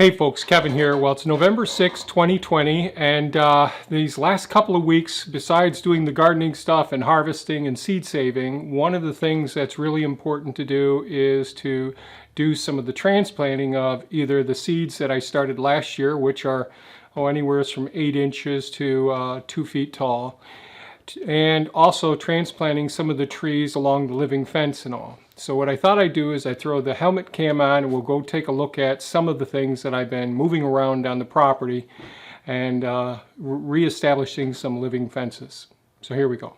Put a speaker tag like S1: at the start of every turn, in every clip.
S1: Hey folks, Kevin here. Well, it's November 6, 2020, and these last couple of weeks, besides doing the gardening stuff and harvesting and seed saving, one of the things that's really important to do is to do some of the transplanting of either the seeds that I started last year, which are anywhere from 8 inches to 2 feet tall, and also transplanting some of the trees along the living fence and all. So what I thought I'd do is I throw the helmet cam on and we'll go take a look at some of the things that I've been moving around on the property and re-establishing some living fences. So here we go.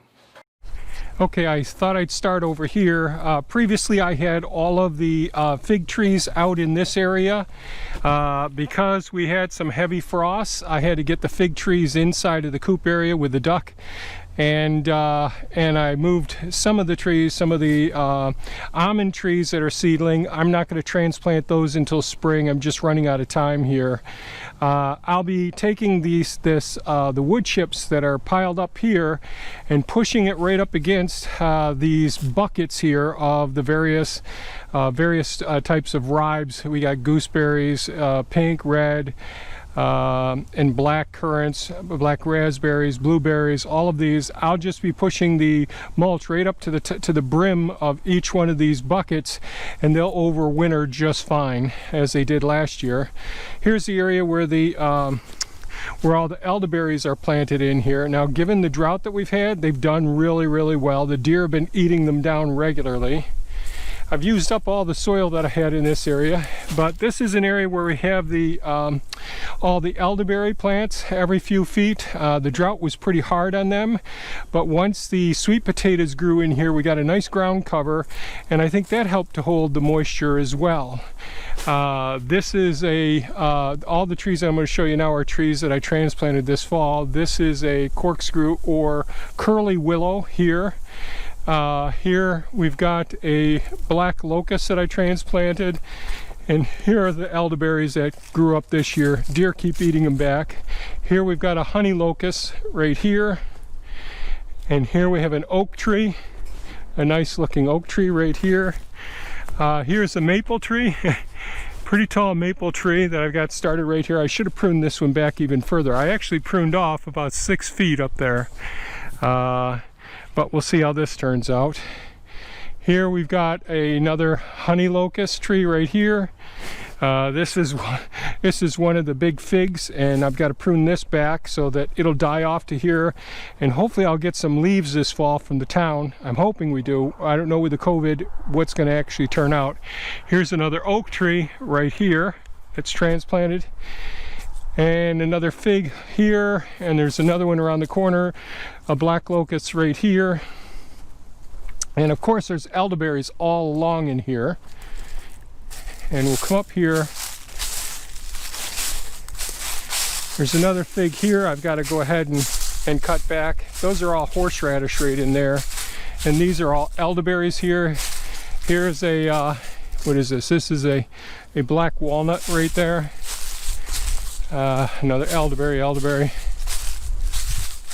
S1: Okay, I thought I'd start over here. Previously I had all of the fig trees out in this area. Because we had some heavy frosts, I had to get the fig trees inside of the coop area with the duck. And I moved some of the trees, some of the almond trees that are seedling. I'm not going to transplant those until spring. I'm just running out of time here. I'll be taking the wood chips that are piled up here and pushing it right up against these buckets here of the various types of ribes. We got gooseberries, pink, red, and black currants, black raspberries, blueberries, all of these. I'll just be pushing the mulch right up to the brim of each one of these buckets, and they'll overwinter just fine as they did last year. Here's the area where where all the elderberries are planted in here. Now, given the drought that we've had, they've done really well. The deer have been eating them down regularly. I've used up all the soil that I had in this area, but this is an area where we have all the elderberry plants every few feet. The drought was pretty hard on them, but once the sweet potatoes grew in here, we got a nice ground cover, and I think that helped to hold the moisture as well. This is all the trees I'm going to show you now are trees that I transplanted this fall. This is a corkscrew or curly willow here. Here we've got a black locust that I transplanted, and here are the elderberries that grew up this year. Deer keep eating them back. Here we've got a honey locust right here, and here we have an oak tree, a nice looking oak tree right here. Here's a maple tree, pretty tall maple tree that I've got started right here. I should have pruned this one back even further. I actually pruned off about 6 feet up there. But we'll see how this turns out. Here we've got another honey locust tree right here. This is one of the big figs, and I've got to prune this back so that it'll die off to here, and hopefully I'll get some leaves this fall from the town. I'm hoping we do. I don't know with the COVID what's going to actually turn out. Here's another oak tree right here that's transplanted, and another fig here, and there's another one around the corner, a black locust right here, and of course there's elderberries all along in here. And we'll come up here, there's another fig here I've got to go ahead and cut back. Those are all horseradish right in there, and these are all elderberries here. Here's a what is this? This is a black walnut right there. Another elderberry.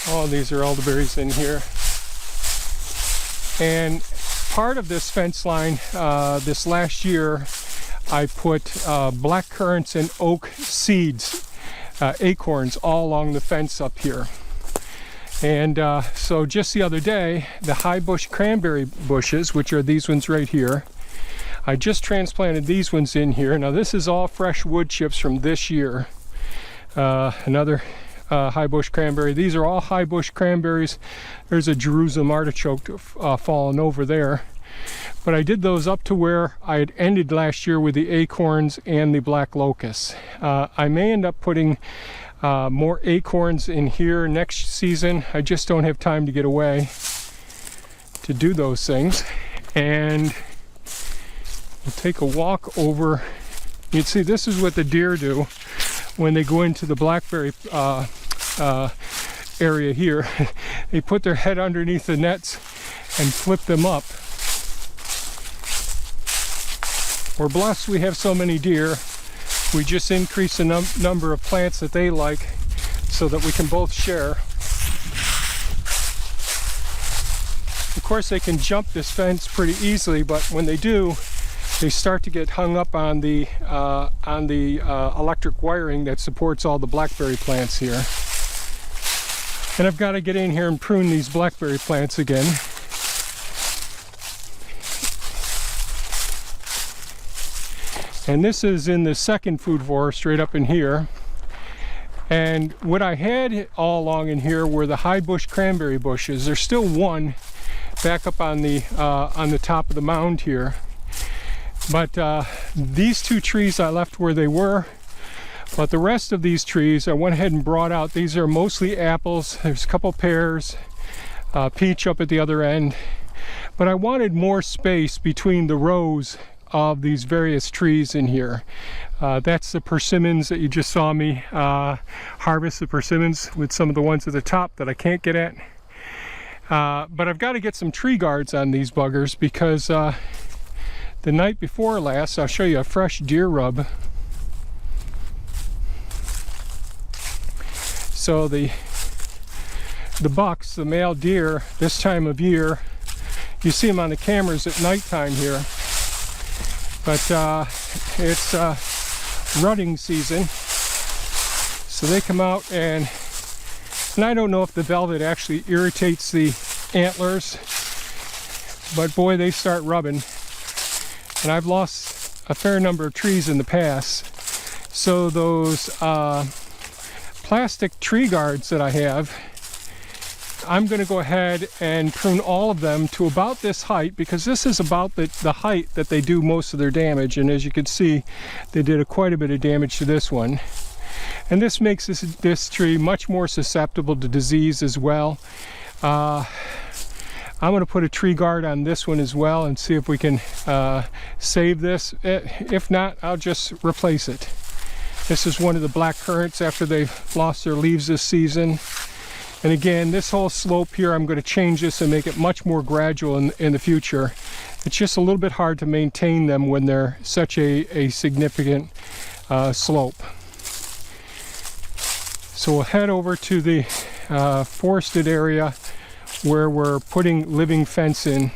S1: All these are elderberries in here. And part of this fence line, this last year, I put black currants and oak seeds, acorns, all along the fence up here. And so just the other day, the high bush cranberry bushes, which are these ones right here, I just transplanted these ones in here. Now this is all fresh wood chips from this year. Another high bush cranberry. These are all high bush cranberries. There's a Jerusalem artichoke fallen over there. But I did those up to where I had ended last year with the acorns and the black locusts. I may end up putting more acorns in here next season. I just don't have time to get away to do those things. And we'll take a walk over. You can see this is what the deer do when they go into the blackberry area here. They put their head underneath the nets and flip them up. We're blessed we have so many deer. We just increase the number of plants that they like so that we can both share. Of course they can jump this fence pretty easily, but when they do, they start to get hung up on the electric wiring that supports all the blackberry plants here. And I've got to get in here and prune these blackberry plants again. And this is in the second food forest right up in here. And what I had all along in here were the high bush cranberry bushes. There's still one back up on the top of the mound here. But these two trees I left where they were. But the rest of these trees I went ahead and brought out. These are mostly apples. There's a couple pears, peach up at the other end. But I wanted more space between the rows of these various trees in here. That's the persimmons that you just saw me harvest, the persimmons, with some of the ones at the top that I can't get at. But I've got to get some tree guards on these buggers because the night before last, I'll show you a fresh deer rub. So the bucks, the male deer, this time of year, you see them on the cameras at nighttime here. But it's rutting season, so they come out, and I don't know if the velvet actually irritates the antlers, but boy, they start rubbing. And I've lost a fair number of trees in the past, so those plastic tree guards that I have, I'm going to go ahead and prune all of them to about this height, because this is about the height that they do most of their damage. And as you can see, they did quite a bit of damage to this one. And this makes this tree much more susceptible to disease as well. I'm going to put a tree guard on this one as well and see if we can save this. If not, I'll just replace it. This is one of the black currants after they've lost their leaves this season. And again, this whole slope here, I'm going to change this and make it much more gradual in the future. It's just a little bit hard to maintain them when they're such a significant slope. So we'll head over to the forested area where we're putting living fence in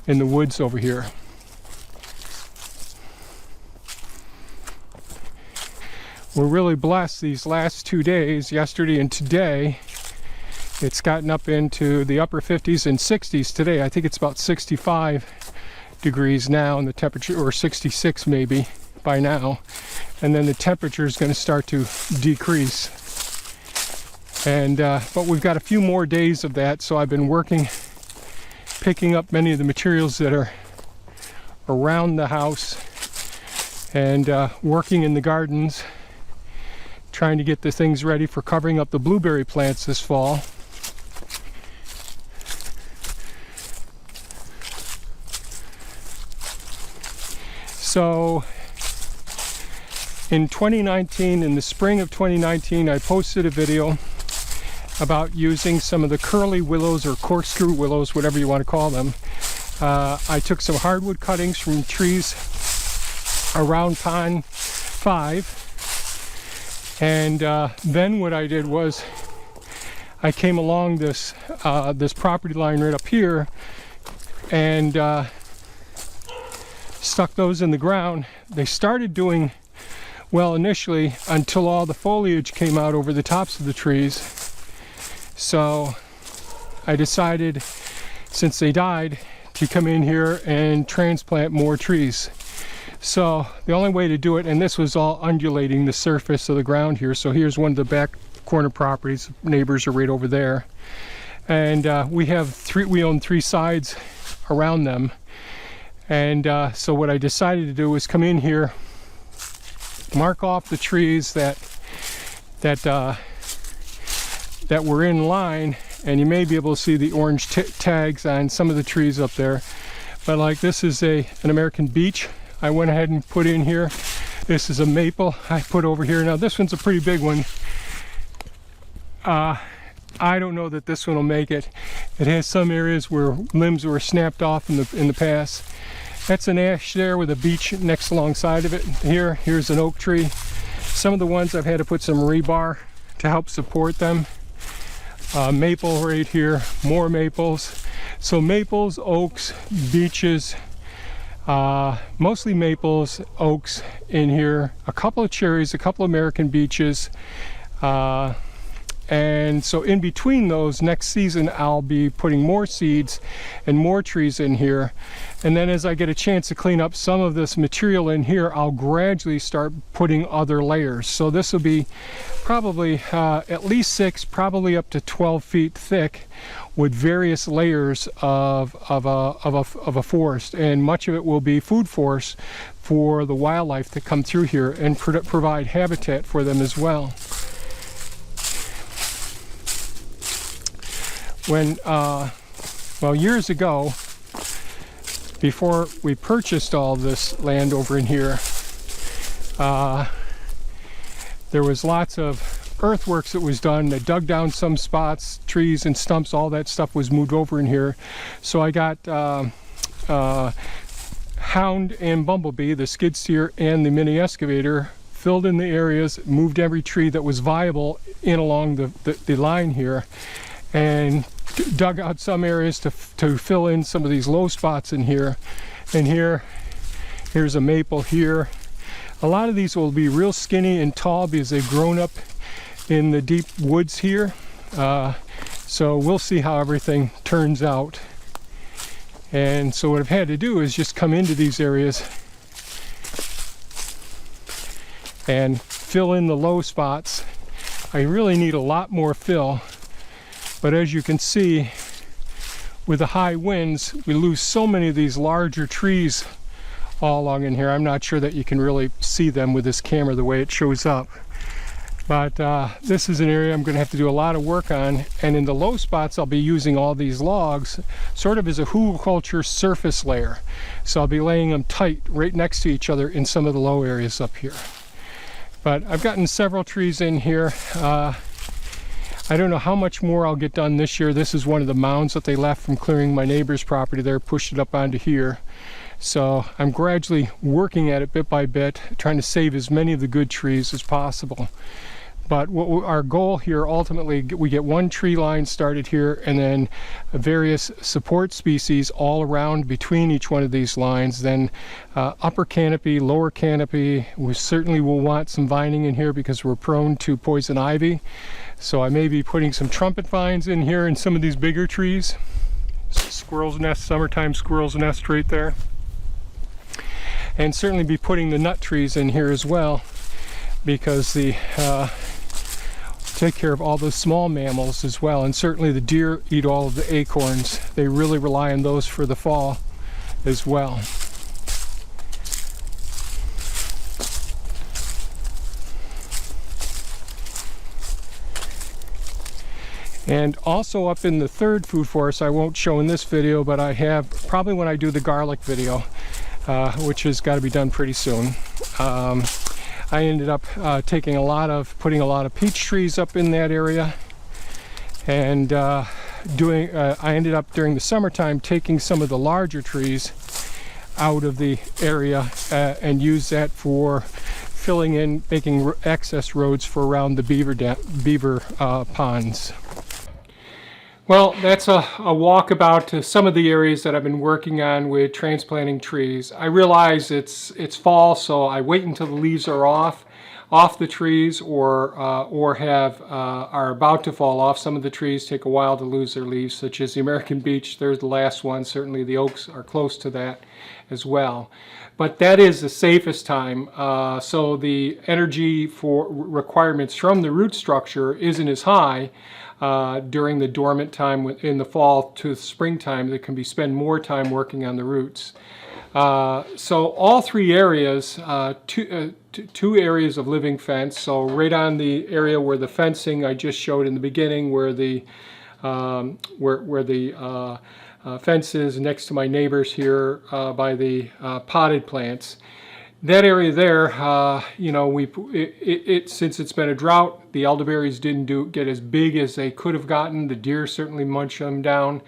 S1: the woods over here. We're really blessed these last 2 days, yesterday and today. It's gotten up into the upper 50s and 60s today. I think it's about 65 degrees now, and the temperature, or 66 maybe by now. And then the temperature is going to start to decrease. And but we've got a few more days of that, so I've been working, picking up many of the materials that are around the house and working in the gardens, trying to get the things ready for covering up the blueberry plants this fall. So in 2019, in the spring of 2019, I posted a video about using some of the curly willows or corkscrew willows, whatever you want to call them. I took some hardwood cuttings from trees around pond 5, and then what I did was I came along this this property line right up here and stuck those in the ground. They started doing well initially until all the foliage came out over the tops of the trees. So I decided, since they died, to come in here and transplant more trees. So the only way to do it, and this was all undulating the surface of the ground here. So here's one of the back corner properties. Neighbors are right over there. And we own 3 sides around them. And so what I decided to do was come in here, mark off the trees that were in line, and you may be able to see the orange tags on some of the trees up there. But like this is an American beech I went ahead and put in here. This is a maple I put over here. Now this one's a pretty big one. I don't know that this one will make it. It has some areas where limbs were snapped off in the past. That's an ash there with a beech next alongside of it. Here's an oak tree. Some of the ones I've had to put some rebar to help support them. Maple right here, more maples. So maples, oaks, beeches, Mostly maples, oaks in here, a couple of cherries, a couple of American beeches. And so in between those, next season I'll be putting more seeds and more trees in here. And then as I get a chance to clean up some of this material in here, I'll gradually start putting other layers. So this will be probably at least 6, probably up to 12 feet thick, with various layers of a forest. And much of it will be food forest for the wildlife that come through here and provide habitat for them as well. When, well, years ago, before we purchased all this land over in here, there was lots of earthworks that was done. They dug down some spots, trees and stumps, all that stuff was moved over in here. So I got Hound and Bumblebee, the skid steer and the mini excavator, filled in the areas, moved every tree that was viable in along the line here, and dug out some areas to fill in some of these low spots in here. And here's a maple here. A lot of these will be real skinny and tall because they've grown up in the deep woods here. So we'll see how everything turns out. And so what I've had to do is just come into these areas and fill in the low spots. I really need a lot more fill. But as you can see, with the high winds, we lose so many of these larger trees all along in here. I'm not sure that you can really see them with this camera the way it shows up. But this is an area I'm going to have to do a lot of work on. And in the low spots, I'll be using all these logs sort of as a hugelkultur surface layer. So I'll be laying them tight right next to each other in some of the low areas up here. But I've gotten several trees in here. I don't know how much more I'll get done this year. This is one of the mounds that they left from clearing my neighbor's property there, pushed it up onto here. So I'm gradually working at it bit by bit, trying to save as many of the good trees as possible. But our goal here, ultimately, we get one tree line started here and then various support species all around between each one of these lines. Then upper canopy, lower canopy. We certainly will want some vining in here because we're prone to poison ivy. So I may be putting some trumpet vines in here and some of these bigger trees. Squirrel's nest, summertime squirrel's nest right there. And certainly be putting the nut trees in here as well, because the take care of all the small mammals as well. And certainly the deer eat all of the acorns. They really rely on those for the fall as well. And also up in the third food forest, I won't show in this video, but I have probably when I do the garlic video, which has got to be done pretty soon. I ended up putting a lot of peach trees up in that area, and I ended up during the summertime taking some of the larger trees out of the area and use that for filling in, making access roads for around the beaver ponds. Well, that's a walkabout to some of the areas that I've been working on with transplanting trees. I realize it's fall, so I wait until the leaves are off the trees or are about to fall off. Some of the trees take a while to lose their leaves, such as the American beech. There's the last one. Certainly the oaks are close to that as well. But that is the safest time. So the energy for requirements from the root structure isn't as high during the dormant time in the fall to springtime. That can be spend more time working on the roots. So all three areas, two areas of living fence. So right on the area where the fencing I just showed in the beginning, where the fence is next to my neighbors here by the potted plants. That area there, you know, since it's been a drought, the elderberries didn't get as big as they could have gotten. The deer certainly munched them down.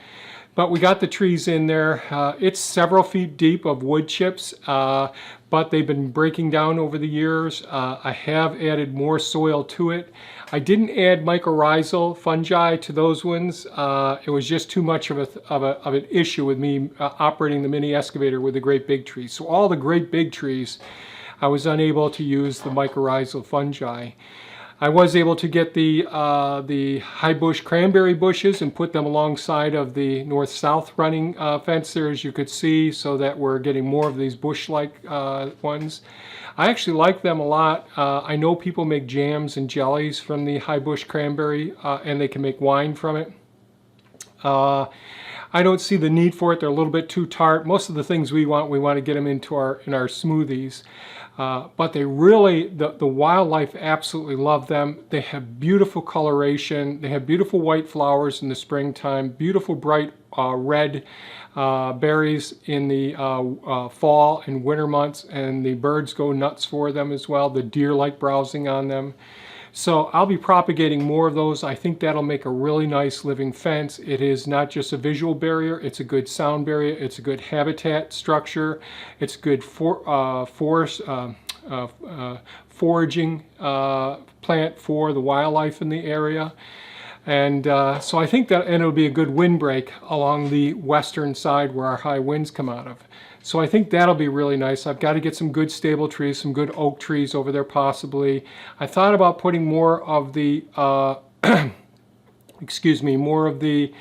S1: But we got the trees in there. It's several feet deep of wood chips, but they've been breaking down over the years. I have added more soil to it. I didn't add mycorrhizal fungi to those ones. It was just too much of an issue with me operating the mini excavator with the great big trees. So all the great big trees, I was unable to use the mycorrhizal fungi. I was able to get the high bush cranberry bushes and put them alongside of the north-south running fence there, as you could see, so that we're getting more of these bush-like ones. I actually like them a lot. I know people make jams and jellies from the high bush cranberry, and they can make wine from it. I don't see the need for it. They're a little bit too tart. Most of the things we want to get them into our smoothies. But they really, the wildlife absolutely love them. They have beautiful coloration. They have beautiful white flowers in the springtime, beautiful bright red berries in the fall and winter months, and the birds go nuts for them as well. The deer like browsing on them. So I'll be propagating more of those. I think that'll make a really nice living fence. It is not just a visual barrier, it's a good sound barrier, it's a good habitat structure, it's good foraging plant for the wildlife in the area. And so I think that, and it'll be a good windbreak along the western side where our high winds come out of. So I think that'll be really nice. I've got to get some good stable trees, some good oak trees over there possibly. I thought about putting more of the, excuse me, more of the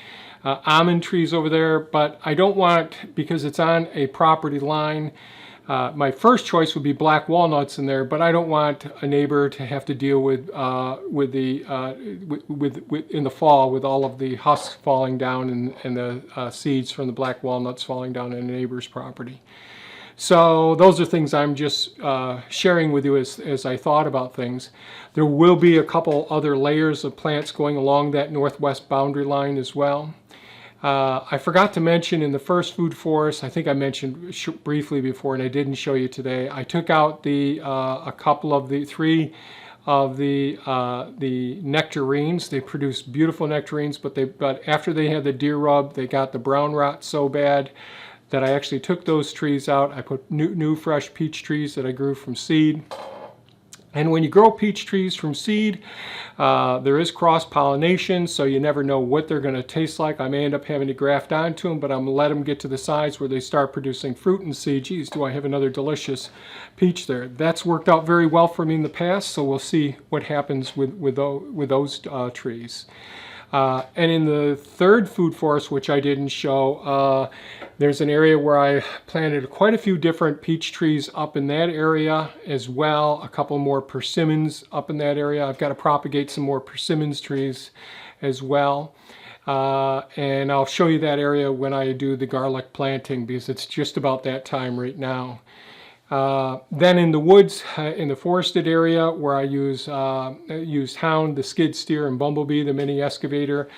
S1: almond trees over there, but I don't want, because it's on a property line, my first choice would be black walnuts in there, but I don't want a neighbor to have to deal with in the fall with all of the husks falling down and the seeds from the black walnuts falling down on a neighbor's property. So those are things I'm just sharing with you as I thought about things. There will be a couple other layers of plants going along that northwest boundary line as well. I forgot to mention in the first food forest, I think I mentioned briefly before and I didn't show you today, I took out a couple of the three of the nectarines. They produce beautiful nectarines, but after they had the deer rub, they got the brown rot so bad that I actually took those trees out. I put new fresh peach trees that I grew from seed. And when you grow peach trees from seed, there is cross-pollination, so you never know what they're going to taste like. I may end up having to graft onto them, but I'm going to let them get to the size where they start producing fruit and see, geez, do I have another delicious peach there? That's worked out very well for me in the past, so we'll see what happens with those trees. And in the third food forest, which I didn't show, there's an area where I planted quite a few different peach trees up in that area as well. A couple more persimmons up in that area. I've got to propagate some more persimmons trees as well. And I'll show you that area when I do the garlic planting, because it's just about that time right now. Then in the woods, in the forested area where I used Hound, the skid steer, and Bumblebee, the mini excavator,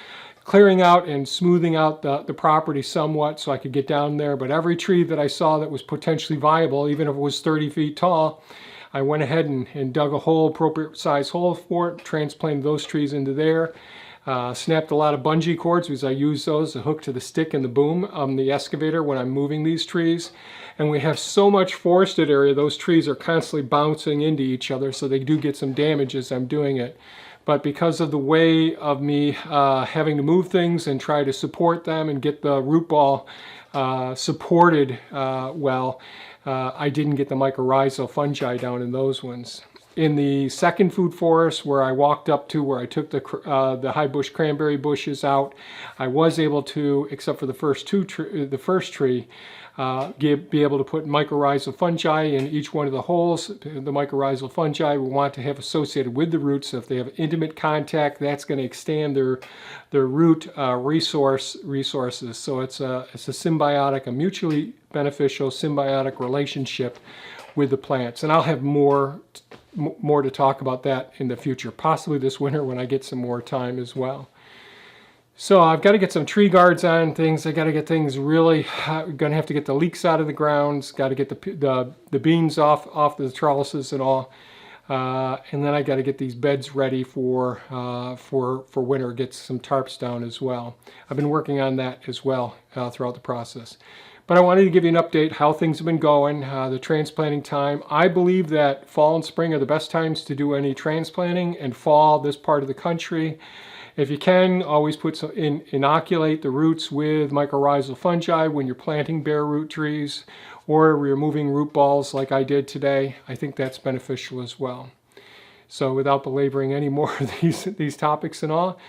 S1: clearing out and smoothing out the property somewhat so I could get down there. But every tree that I saw that was potentially viable, even if it was 30 feet tall, I went ahead and dug a hole, appropriate size hole for it, transplanted those trees into there. Snapped a lot of bungee cords because I use those to hook to the stick and the boom on the excavator when I'm moving these trees. And we have so much forested area, those trees are constantly bouncing into each other, so they do get some damage as I'm doing it. But because of the way of me having to move things and try to support them and get the root ball supported well, I didn't get the mycorrhizal fungi down in those ones. In the second food forest, where I walked up to, where I took the high bush cranberry bushes out, I was able to, except for the first tree, be able to put mycorrhizal fungi in each one of the holes. The mycorrhizal fungi we want to have associated with the roots. So if they have intimate contact, that's going to extend their root resources. So it's a symbiotic, a mutually beneficial symbiotic relationship with the plants. And I'll have more to talk about that in the future, possibly this winter when I get some more time as well. So I've got to get some tree guards on things. I got to get things really, going to have to get the leeks out of the grounds, got to get the beans off the trellises and all. And then I got to get these beds ready for winter, get some tarps down as well. I've been working on that as well throughout the process. But I wanted to give you an update how things have been going, the transplanting time. I believe that fall and spring are the best times to do any transplanting, and fall, this part of the country. If you can, always inoculate the roots with mycorrhizal fungi when you're planting bare root trees or removing root balls like I did today. I think that's beneficial as well. So without belaboring any more of these topics and all,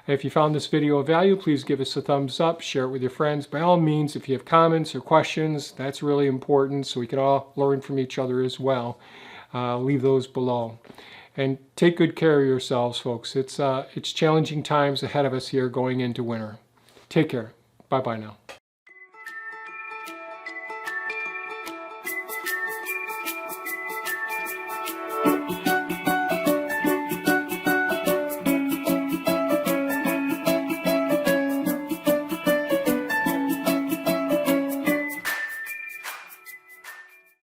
S1: if you found this video of value, please give us a thumbs up, share it with your friends. By all means, if you have comments or questions, that's really important so we can all learn from each other as well. Leave those below. And take good care of yourselves, folks. It's challenging times ahead of us here going into winter. Take care. Bye-bye now.